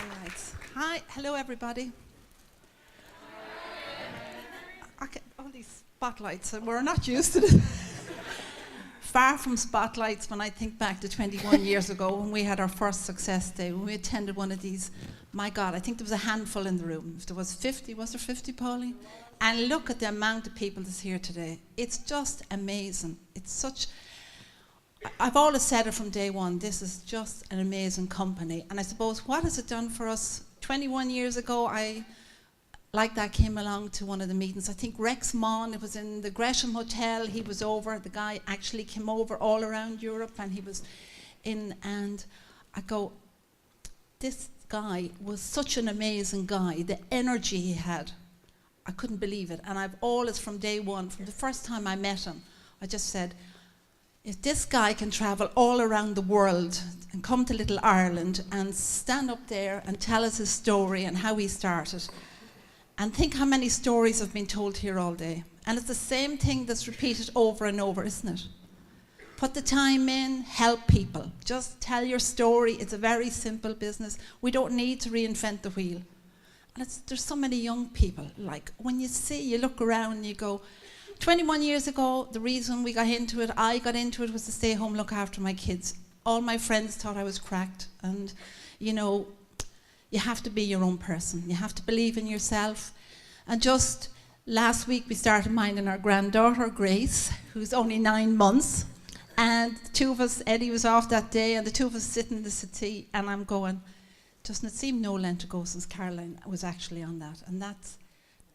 Right. Hi, hello everybody. Okay, all these spotlights, and we're not used to it. Far from spotlights when I think back to 21 years ago when we had our first success day, when we attended one of these. My God, I think there was a handful in the room. If there was 50, was there 50, Pauline? And look at the amount of people that's here today. It's just amazing. It's such... I've always said it from day one, this is just an amazing company. And I suppose, what has it done for us? 21 years ago, like that, came along to one of the meetings. I think Rex Mon, it was in the Gresham Hotel, he was over. The guy actually came over all around Europe, and he was in, and I go, this guy was such an amazing guy. The energy he had, I couldn't believe it. And I've always, from day one, from the first time I met him, I just said, if this guy can travel all around the world and come to Little Ireland and stand up there and tell us his story and how he started, and think how many stories have been told here all day. And it's the same thing that's repeated over and over, isn't it? Put the time in, help people. Just tell your story. It's a very simple business. We don't need to reinvent the wheel. And there's so many young people. Like, when you look around and you go, 21 years ago, the reason we got into it, I got into it, was to stay home, look after my kids. All my friends thought I was cracked. And, you know, you have to be your own person. You have to believe in yourself. And just last week, we started minding our granddaughter, Grace, who's only 9 months. And the two of us, Eddie was off that day, and the two of us sitting in the settee, and I'm going, doesn't it seem no length ago since Caroline was actually on that? And that's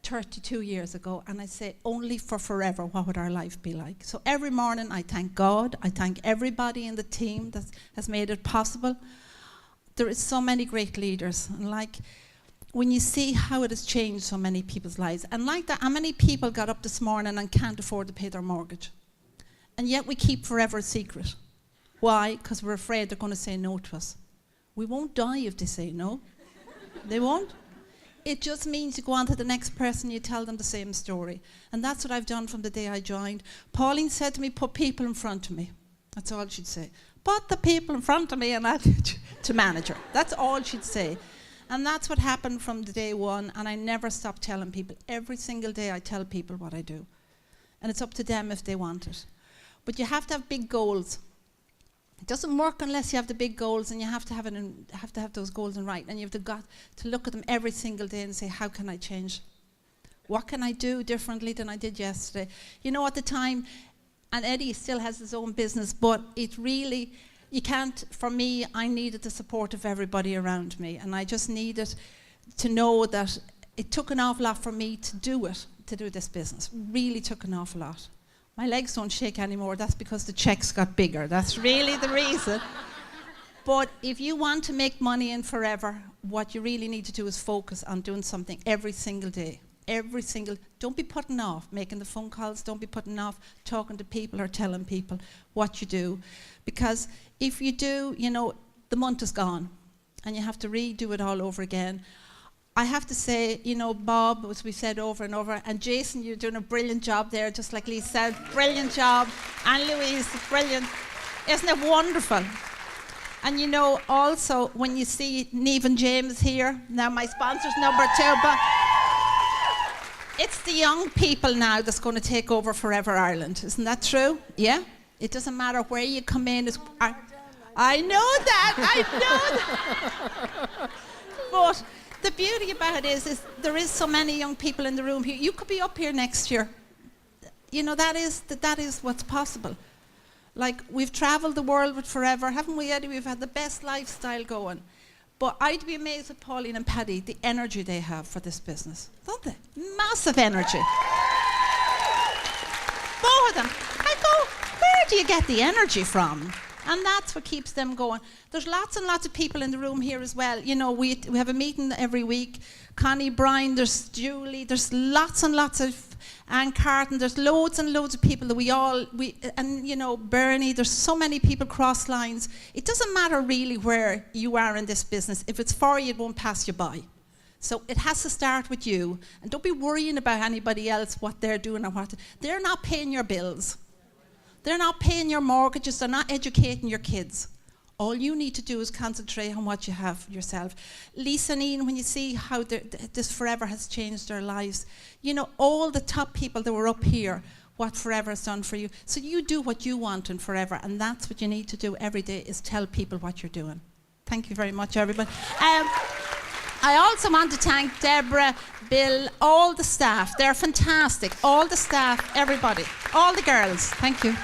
32 years ago, and I say, only for forever, what would our life be like? So every morning I thank God, I thank everybody in the team that has made it possible. There is so many great leaders, and like, when you see how it has changed so many people's lives, and like that, how many people got up this morning and can't afford to pay their mortgage? And yet we keep forever a secret. Why? Because we're afraid they're going to say no to us. We won't die if they say no. They won't. It just means you go on to the next person, you tell them the same story. And that's what I've done from the day I joined. Pauline said to me, put people in front of me. That's all she'd say. Put the people in front of me, and to manager. That's all she'd say. And that's what happened from the day one, and I never stopped telling people. Every single day I tell people what I do. And it's up to them if they want it. But you have to have big goals. It doesn't work unless you have the big goals, and you have to have those goals in right, and you've got to look at them every single day and say, how can I change? What can I do differently than I did yesterday? You know, at the time, and Eddie still has his own business, but it really, you can't, for me, I needed the support of everybody around me, and I just needed to know that it took an awful lot for me to do this business. Really took an awful lot. My legs don't shake anymore. That's because the checks got bigger. That's really the reason. But if you want to make money in forever, what you really need to do is focus on doing something every single day. Don't be putting off making the phone calls. Don't be putting off talking to people or telling people what you do. Because if you do, you know, the month is gone and you have to redo it all over again. I have to say, you know, Bob, as we said over and over, and Jason, you're doing a brilliant job there, just like Lee said, brilliant job. And Louise, brilliant. Isn't it wonderful? And you know, also, when you see Neve and James here, now my sponsor's number 2, but it's the young people now that's going to take over Forever Ireland. Isn't that true? Yeah? It doesn't matter where you come in. I know that. But the beauty about it is there is so many young people in the room here. You could be up here next year. You know, that is what's possible. Like, we've traveled the world with Forever, haven't we, Eddie? We've had the best lifestyle going. But I'd be amazed with Pauline and Paddy, the energy they have for this business. Don't they? Massive energy. Both of them. I go, where do you get the energy from? And that's what keeps them going. There's lots and lots of people in the room here as well. You know, we have a meeting every week. Connie, Brian, there's Julie, there's lots and lots of Anne Carton, there's loads and loads of people that and you know, Bernie, there's so many people cross lines. It doesn't matter really where you are in this business. If it's for you, it won't pass you by. So it has to start with you. And don't be worrying about anybody else, what they're doing or what. They're not paying your bills. They're not paying your mortgages. They're not educating your kids. All you need to do is concentrate on what you have yourself. Lisa and Ian, when you see how this Forever has changed their lives, you know, all the top people that were up here, what Forever has done for you. So you do what you want in Forever, and that's what you need to do every day, is tell people what you're doing. Thank you very much, everybody. I also want to thank Deborah, Bill, all the staff. They're fantastic. All the staff, everybody, all the girls. Thank you.